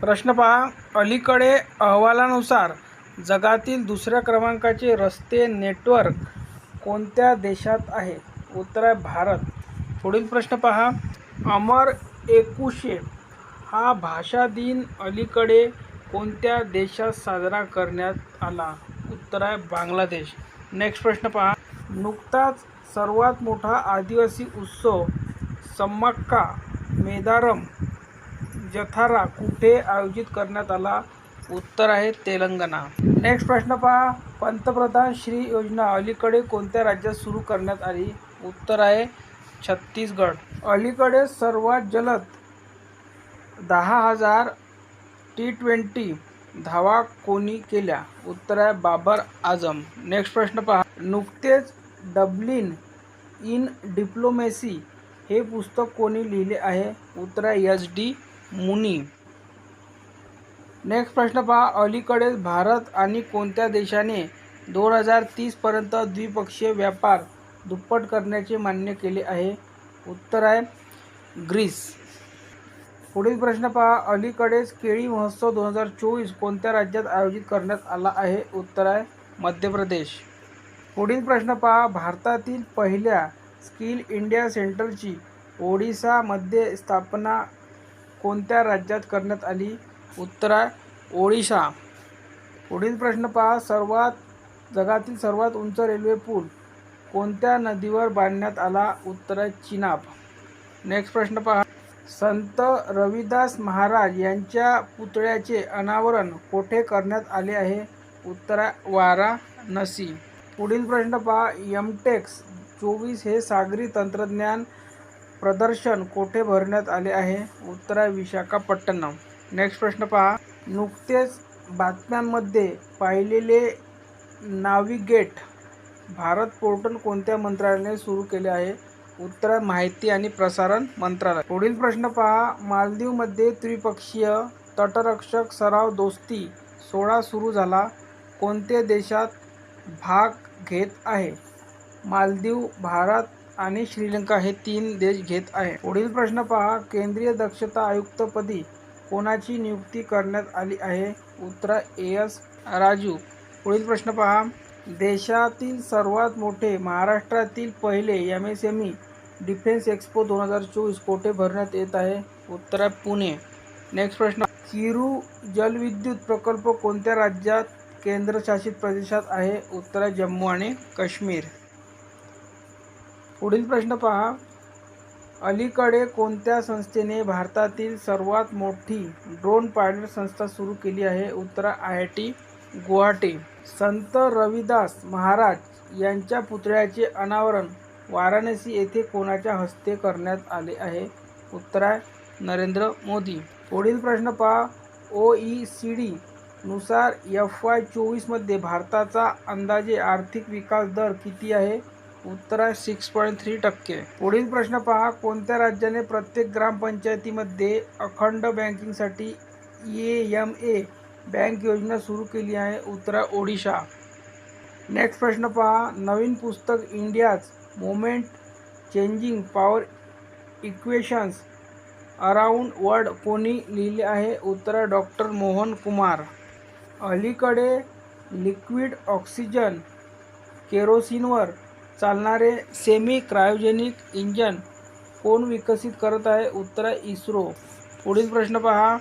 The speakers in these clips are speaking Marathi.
प्रश्न पहा. अलीकडे अहवालानुसार जगातील दुसऱ्या क्रमांकाचे रस्ते नेटवर्क कोणत्या देशात आहे? उत्तर आहे भारत. पुढील प्रश्न पहा. अमर 21 हा भाषा दिन अलीकडे कोणत्या देशात साजरा करण्यात आला? उत्तर आहे बांगलादेश. नेक्स्ट प्रश्न पहा. नुकताच सर्वात मोठा आदिवासी उत्सव सम्माक्का मेदारम जथारा कुठे आयोजित करण्यात आला? उत्तर आहे तेलंगणा. नेक्स्ट प्रश्न पहा. पंतप्रधान श्री योजना अलीकडे कोणत्या राज्यात सुरू करण्यात आली? उत्तर आहे छत्तीसगड. अलीकडे सर्वात जलद 10,000 T20 धावा कोणी केल्या? उत्तर आहे बाबर आझम. नेक्स्ट प्रश्न पहा. नुकतेच डब्लिन इन डिप्लोमॅसी हे पुस्तक कोणी लिहिले आहे? उत्तर आहे SD मुनी. नेक्स्ट प्रश्न पहा. अलीकडेच भारत आणि कोणत्या देशाने 2030 पर्यंत द्विपक्षीय व्यापार दुप्पट करण्याचे मान्य केले आहे? उत्तर आहे ग्रीस. पुढील प्रश्न पहा. अलीकडेच केळी महोत्सव 2024 कोणत्या राज्यात आयोजित करण्यात आला आहे? उत्तर आहे मध्य प्रदेश. पुढील प्रश्न पहा. भारतातील पहिल्या स्किल इंडिया सेंटरची ओडिसामध्ये स्थापना कोणत्या राज्यात करण्यात आली? उत्तर आहे ओडिशा. पुढील प्रश्न पहा. जगातील सर्वात उंच रेल्वे पूल कोणत्या नदीवर बांधण्यात आला? उत्तर आहे चिनाब. नेक्स्ट प्रश्न पहा. संत रविदास महाराज यांच्या पुतळ्याचे अनावरण कोठे करण्यात आले आहे? उत्तर आहे वाराणसी. पुढील प्रश्न पहा. एमटेक्स 24 हे सागरी तंत्रज्ञान प्रदर्शन कोठे भरण्यात आले आहे? उत्तर आहे विशाखापट्टणम. नेक्स्ट प्रश्न पहा. नुकतेच बातम्यांमध्ये पाहिलेले नाविगेट भारत पोर्टल कोणत्या मंत्रालयाने सुरू केले आहे? उत्तर आहे माहिती आणि प्रसारण मंत्रालय. पुढील प्रश्न पहा. मालदीवमध्ये त्रिपक्षीय तटरक्षक सराव दोस्ती सोहळा सुरू झाला. कोणत्या देशात भाग घेत आहे? मालदीव, भारत आणि श्रीलंका हे 3 देश घेत आहे. पुढील प्रश्न पहा. केंद्रीय दक्षता आयुक्तपदी कोणाची नियुक्ती करण्यात आली आहे? उत्तर AS राजू. पुढील प्रश्न पहा. देशातील सर्वात मोठे महाराष्ट्रातील पहिले MSME डिफेन्स एक्स्पो 2024 कोठे भरण्यात येत आहे? उत्तर आहे पुणे. नेक्स्ट प्रश्न. किरू जलविद्युत प्रकल्प कोणत्या राज्यात केंद्रशासित प्रदेशात आहे? उत्तर आहे जम्मू आणि काश्मीर. पुढील प्रश्न पहा. अलीकडे कोणत्या संस्थेने भारतातील सर्वात मोठी ड्रोन पायलट संस्था सुरू केली आहे? उत्तर IIT गुवाहाटी. संत रविदास महाराज यांच्या पुतळ्याचे अनावरण वाराणसी येथे कोणाच्या हस्ते करण्यात आले आहे? उत्तर आहे नरेंद्र मोदी. पुढील प्रश्न पहा. OECD नुसार FY 24 मध्ये भारताचा अंदाजे आर्थिक विकास दर किती आहे? उत्तर आहे 6.3%. पुढील प्रश्न पहा. कोणत्या राज्याने प्रत्येक ग्रामपंचायतीमध्ये अखंड बँकिंगसाठी EAMA बँक योजना सुरू केली आहे? उत्तर आहे ओडिशा. नेक्स्ट प्रश्न पहा. नवीन पुस्तक India's moment changing power equations around world कोणी लिहिले आहे? उत्तर आहे डॉक्टर मोहन कुमार. अलीकडे लिक्विड ऑक्सिजन केरोसिनवर चालणारे सेमी क्रायोजेनिक इंजन कोण विकसित करत आहे? उत्तर आहे इस्रो. पुढील प्रश्न पहा.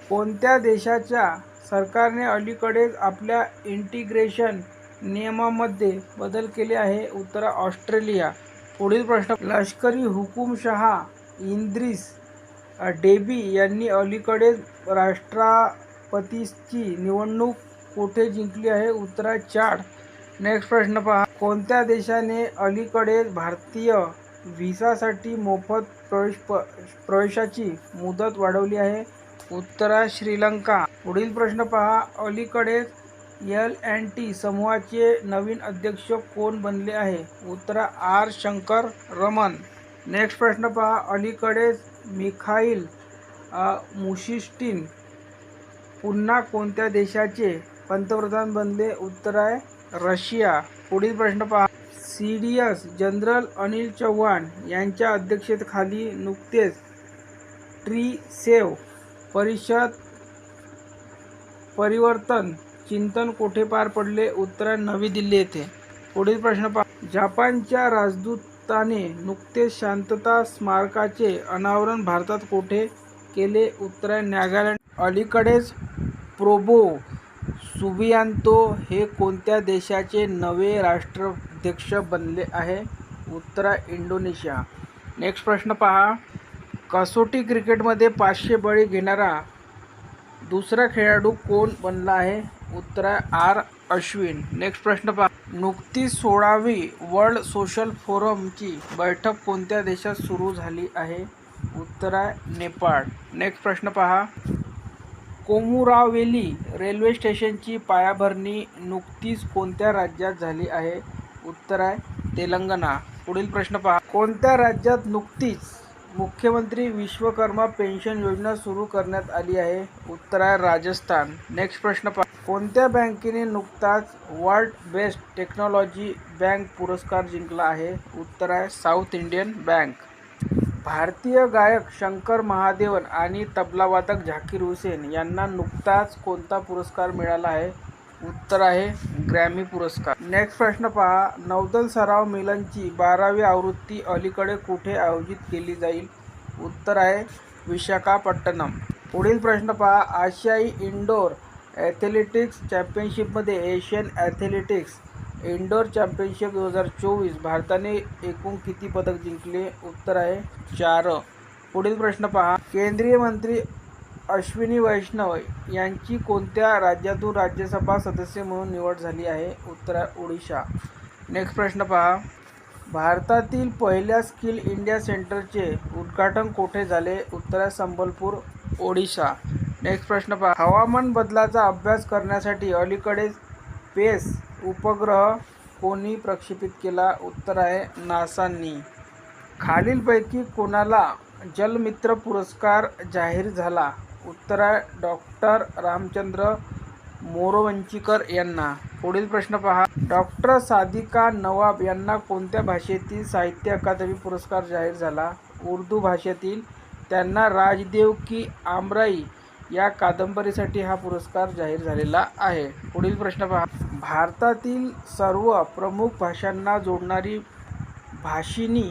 कोणत्या देशाच्या सरकारने अलीकडेच आपल्या इंटिग्रेशन नियमामध्ये बदल केले आहे? उत्तर आहे ऑस्ट्रेलिया. पुढील प्रश्न. लष्करी हुकुमशहा इद्रिस डेबी यांनी अलीकडेच राष्ट्रपतीची निवडणूक कोठे जिंकली आहे? उत्तर आहे चाड. नेक्स्ट प्रश्न पहा. कोणत्या देशाने अलीकडेच भारतीय व्हिसासाठी मोफत प्रवेशाची मुदत वाढवली आहे? उत्तर आहे श्रीलंका. पुढील प्रश्न पहा. अलीकडेच L&T समूहाचे नवीन अध्यक्ष कोण बनले आहे? उत्तर आहे R शंकर रमन. नेक्स्ट प्रश्न पहा. अलीकडेच मिखाईल मुशिस्टिन पुन्हा कोणत्या देशाचे पंतप्रधान बनले? उत्तर आहे रशिया. पुढील प्रश्न पहा. CDS जनरल अनिल चव्हाण यांच्या अध्यक्षतेखाली नुकतेच ट्री सेव्ह परिषद परिवर्तन चिंतन कोठे पार पडले? उत्तर आहे नवी दिल्ली येथे. पुढील प्रश्न पहा. जपानच्या राजदूताने नुकतेच शांतता स्मारकाचे अनावरण भारतात कोठे केले? उत्तर आहे नागालँड. अलीकडेच प्रोबो सुबियांतो हे कोणत्या देशाचे नवे राष्ट्राध्यक्ष बनले आहे? उत्तर आहे इंडोनेशिया. नेक्स्ट प्रश्न पहा. कसोटी क्रिकेटमध्ये 500 बळी घेणारा दुसरा खेळाडू कोण बनला आहे? उत्तर आहे आर. अश्विन. नेक्स्ट प्रश्न पहा. नुकतीच 16वी वर्ल्ड सोशल फोरमची बैठक कोणत्या देशात सुरू झाली आहे? उत्तर आहे नेपाळ. नेक्स्ट प्रश्न पहा. कोमुरावेली रेल्वे स्टेशनची पायाभरणी नुकतीच कोणत्या राज्यात झाली आहे? उत्तर आहे तेलंगणा. पुढील प्रश्न पहा. कोणत्या राज्यात नुकतीच मुख्यमंत्री विश्वकर्मा पेन्शन योजना सुरू करण्यात आली आहे? उत्तर आहे राजस्थान. नेक्स्ट प्रश्न पहा. कोणत्या बँकेने नुकताच वर्ल्ड बेस्ट टेक्नॉलॉजी बँक पुरस्कार जिंकला आहे? उत्तर आहे साऊथ इंडियन बँक. भारतीय गायक शंकर महादेवन आणि तबलावादक झाकीर हुसेन यांना नुकताच कोणता पुरस्कार मिळाला आहे? उत्तर आहे ग्रॅमी पुरस्कार. नेक्स्ट प्रश्न पहा. नौदल सराव मिलनची 12वी आवृत्ती अलीकडे कुठे आयोजित केली जाईल? उत्तर आहे विशाखापट्टणम. पुढील प्रश्न पहा. आशियाई इंडोर ॲथलेटिक्स चॅम्पियनशिपमध्ये एशियन ॲथलेटिक्स इंडोर चॅम्पियनशिप 2024 भारताने एकूण किती पदक जिंकले? उत्तर आहे 4. पुढील प्रश्न पहा. केंद्रीय मंत्री अश्विनी वैष्णव यांची कोणत्या राज्यातून राज्यसभा सदस्य म्हणून निवड झाली आहे? उत्तर आहे ओडिशा. नेक्स्ट प्रश्न पहा. भारतातील पहिल्या स्किल इंडिया सेंटरचे उद्घाटन कोठे झाले? उत्तर आहे संबलपूर, ओडिशा. नेक्स्ट प्रश्न पहा. हवामान बदलाचा अभ्यास करण्यासाठी अलीकडेच पेस उपग्रह कोणी प्रक्षेपित केला? उत्तर आहे नासांनी. खालीलपैकी कोणाला जलमित्र पुरस्कार जाहीर झाला? उत्तर आहे डॉक्टर रामचंद्र मोरवंचीकर यांना. पुढील प्रश्न पहा. डॉक्टर सादिका नवाब यांना कोणत्या भाषेतील साहित्य अकादमी पुरस्कार जाहीर झाला? उर्दू भाषेतील. त्यांना राजदेव की आमराई या कादंबरीसाठी हा पुरस्कार जाहीर झालेला आहे. पुढील प्रश्न पहा. भारतातील सर्व प्रमुख भाषांना जोडणारी भाषिणी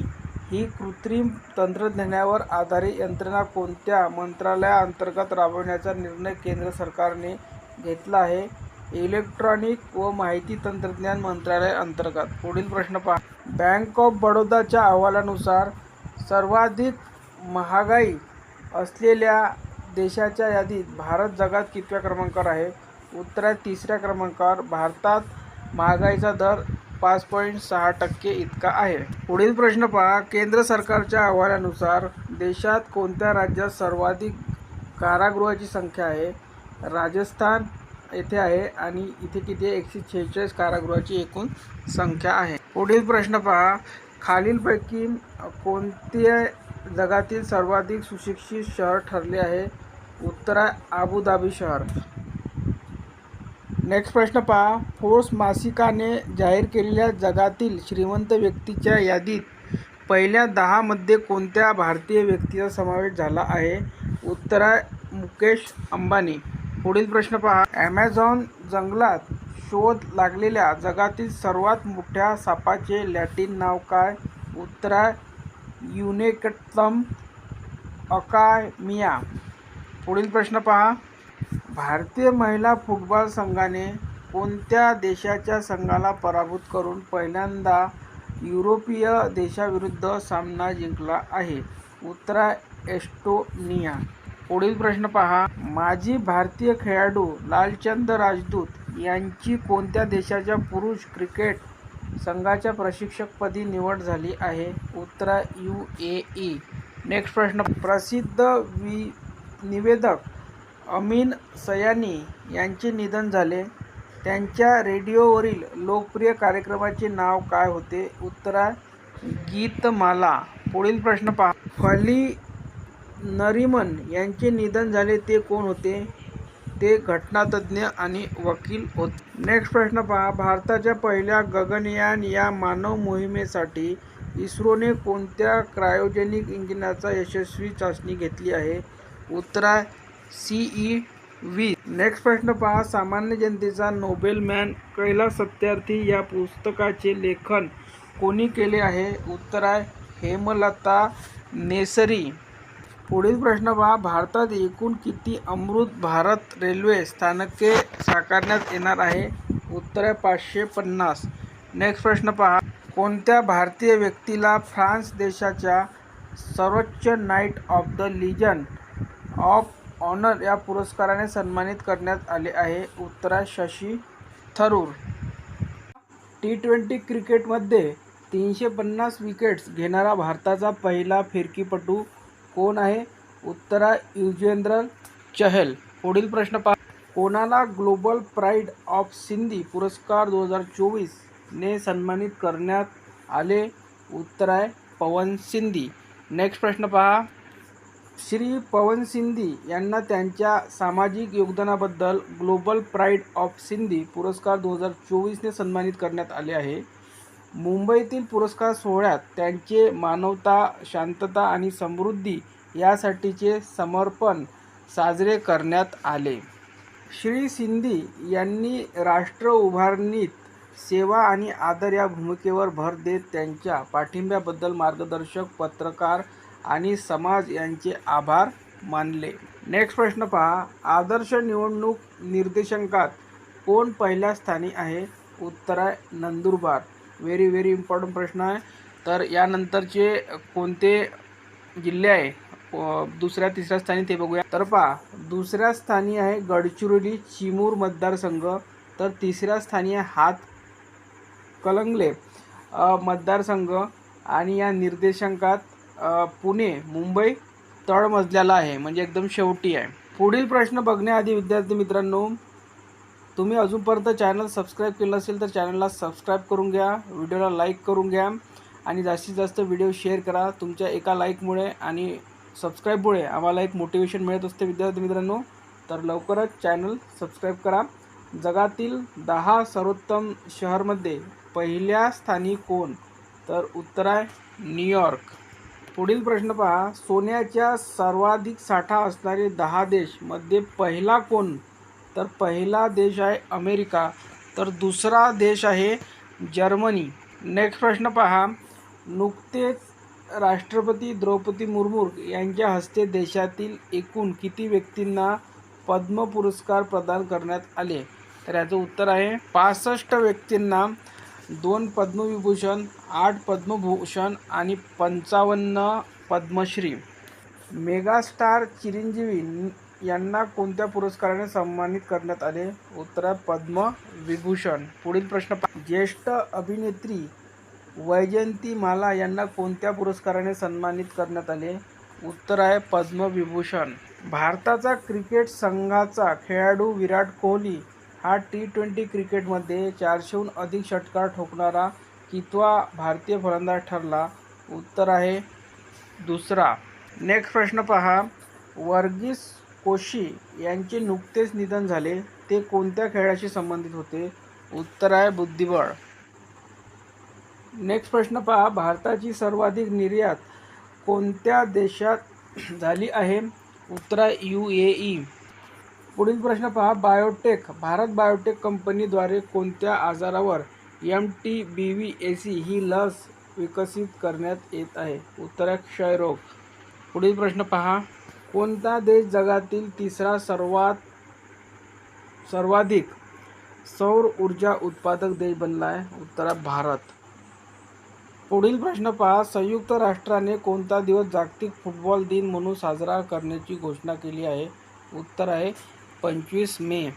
ही कृत्रिम तंत्रज्ञानावर आधारित यंत्रणा कोणत्या मंत्रालयाअंतर्गत राबवण्याचा निर्णय केंद्र सरकारने घेतला आहे? इलेक्ट्रॉनिक व माहिती तंत्रज्ञान मंत्रालय अंतर्गत. पुढील प्रश्न पहा. बँक ऑफ बडोदाच्या अहवालानुसार सर्वाधिक महागाई असलेल्या देशाच्या यादीत भारत जगात कितव्या क्रमांकावर आहे? उत्तर आहे 3ऱ्या क्रमांकावर. भारतात महागाईचा दर 5.6% इतका आहे. पुढील प्रश्न पहा. केंद्र सरकारच्या अहवालानुसार देशात कोणत्या राज्यात सर्वाधिक कारागृहाची संख्या आहे? राजस्थान येथे आहे आणि इथे किती 146 कारागृहाची एकूण संख्या आहे. पुढील प्रश्न पहा. खालीलपैकी कोणते जगातील सर्वाधिक सुशिक्षित शहर ठरले आहे? उत्तर आहे अबुधाबी शहर. नेक्स्ट प्रश्न पहा. फोर्ब्स मासिकाने जाहीर केलेल्या जगातील श्रीमंत व्यक्तीच्या यादीत पहिल्या 10 मध्ये कोणत्या भारतीय व्यक्तीचा समावेश झाला आहे? उत्तर आहे मुकेश अंबानी. पुढील प्रश्न पहा. ॲमेझॉन जंगलात शोध लागलेल्या जगातील सर्वात मोठ्या सापाचे लॅटिन नाव काय? उत्तर आहे युनेक्टम अकामिया. पुढील प्रश्न पहा. भारतीय महिला फुटबॉल संघाने कोणत्या देशाच्या संघाला पराभूत करून पहिल्यांदा युरोपीय देशाविरुद्ध सामना जिंकला आहे? उत्तर आहे एस्टोनिया. पुढील प्रश्न पहा. माजी भारतीय खेळाडू लालचंद राजपूत यांची कोणत्या देशाच्या पुरुष क्रिकेट संघाच्या प्रशिक्षकपदी निवड झाली आहे? उत्तर आहे UAE. नेक्स्ट प्रश्न. प्रसिद्ध निवेदक अमीन सयानी यांचे निधन झाले. त्यांच्या रेडिओवरील लोकप्रिय कार्यक्रमाचे नाव काय होते? उत्तर आहे गीतमाला. पुढील प्रश्न पहा. फली नरिमन यांचे निधन झाले ते कोण होते? ते घटनातज्ज्ञ आणि वकील होते. नेक्स्ट प्रश्न पहा. भारताच्या पहिल्या गगनयान या मानव मोहिमेसाठी इस्रोने कोणत्या क्रायोजेनिक इंजिनाचा यशस्वी चाचणी घेतली आहे? उत्तर आहे CE 2020. नेक्स्ट प्रश्न पहा, सामान्य जनतेचा नोबेलमॅन कैलास सत्यार्थी या पुस्तकाचे लेखन कोणी केले आहे? उत्तर आहे हेमलता नेसरी. पुढील प्रश्न पहा, भारतात एकूण किती अमृत भारत रेल्वे स्थानके साकारण्यात येणार आहे? उत्तर आहे 550. नेक्स्ट प्रश्न पहा, कोणत्या भारतीय व्यक्तीला फ्रान्स देशाच्या सर्वोच्च Knight of the Legion of Honour या पुरस्काराने सन्मानित करण्यात आले आहे? उत्तर आहे शशी थरूर. T20 क्रिकेटमध्ये 350 विकेट्स घेणारा भारताचा पहिला फिरकीपटू कोण आहे? उत्तर आहे युजवेंद्र चहल. पुढील प्रश्न पहा, कोणाला ग्लोबल प्राईड ऑफ सिंधी पुरस्कार 2024 ने सन्मानित करण्यात आले? उत्तर आहे पवन सिंधी. नेक्स्ट प्रश्न पहा, श्री पवन सिंधी यांना त्यांच्या सामाजिक योगदानाबद्दल ग्लोबल प्राईड ऑफ सिंधी पुरस्कार 2024 ने सन्मानित करण्यात आले आहे. मुंबईतील पुरस्कार सोहळ्यात त्यांचे मानवता, शांतता आणि समृद्धी यासाठीचे समर्पण साजरे करण्यात आले. श्री सिंधी यांनी राष्ट्र उभारणीत सेवा आणि आदर या भूमिकेवर भर देत त्यांच्या पाठिंब्याबद्दल मार्गदर्शक, पत्रकार आणि समाज यांचे आभार मानले. नेक्स्ट प्रश्न पहा, आदर्श निवडणूक निर्देशांकात कोण पहिल्या स्थानी आहे? उत्तर आहे नंदुरबार. व्हेरी इम्पॉर्टंट प्रश्न आहे. तर यानंतरचे कोणते जिल्हे आहे दुसऱ्या तिसऱ्या स्थानी ते बघूया. तर पहा, दुसऱ्या स्थानी आहे गडचिरोली चिमूर मतदारसंघ. तर तिसऱ्या स्थानी आहे हातकणंगले मतदारसंघ. आणि या निर्देशांकात पुणे मुंबई तळमजल्याला आहे, म्हणजे एकदम शेवटी आहे. पुढील प्रश्न बघण्याआधी विद्यार्थी मित्रांनो, तुम्ही अजूनपर्यंत चॅनल सबस्क्राईब केलं असेल तर चॅनलला सबस्क्राईब करून घ्या, व्हिडिओला लाईक करून घ्या आणि जास्तीत जास्त व्हिडिओ शेअर करा. तुमच्या एका लाईकमुळे आणि सबस्क्राईबमुळे आम्हाला एक मोटिवेशन मिळत असते विद्यार्थी मित्रांनो. तर लवकरच चॅनल सबस्क्राईब करा. जगातील 10 सर्वोत्तम शहरामध्ये पहिल्या स्थानी कोण? तर उत्तर आहे न्यूयॉर्क. पुढील प्रश्न पहा, सोन्याच्या सर्वाधिक साठा असणारे 10 देश मध्ये पहिला कोण? तर पहिला देश आहे अमेरिका. तर दुसरा देश आहे जर्मनी. नेक्स्ट प्रश्न पहा, नुकतेच राष्ट्रपती द्रौपदी मुर्मू यांच्या हस्ते देशातील एकूण किती व्यक्तींना पद्म पुरस्कार प्रदान करण्यात आले? तर याचं उत्तर आहे 65 व्यक्तींना 2 पद्मविभूषण, 8 पद्मभूषण आणि 55 पद्मश्री. मेगास्टार चिरंजीवी यांना कोणत्या पुरस्काराने सन्मानित करण्यात आले? उत्तर आहे पद्मविभूषण. पुढील प्रश्न, ज्येष्ठ अभिनेत्री वैजयंती माला यांना कोणत्या पुरस्काराने सन्मानित करण्यात आले? उत्तर आहे पद्मविभूषण. भारताचा क्रिकेट संघाचा खेळाडू विराट कोहली हा T20 क्रिकेटमध्ये 400हून अधिक षटकार ठोकणारा कितवा भारतीय फलंदाज ठरला? उत्तर आहे दुसरा. नेक्स्ट प्रश्न पहा, वर्गीस कोशी यांचे नुकतेच निधन झाले, ते कोणत्या खेळाशी संबंधित होते? उत्तर आहे बुद्धिबळ. नेक्स्ट प्रश्न पहा, भारताची सर्वाधिक निर्यात कोणत्या देशात झाली आहे? उत्तर आहे UAE. पुढील प्रश्न पहा, भारत बायोटेक कंपनीद्वारे कोणत्या आजारावर MTBVAC ही लस विकसित करण्यात येत आहे? उत्तर आहे क्षयरोग. पुढील प्रश्न पहा, कोणता देश जगातील तिसरा सर्वाधिक सौर ऊर्जा उत्पादक देश बनला आहे? उत्तर आहे भारत. पुढील प्रश्न पहा, संयुक्त राष्ट्राने कोणता दिवस जागतिक फुटबॉल दिन म्हणून साजरा करण्याची घोषणा केली आहे? उत्तर आहे 25 मे.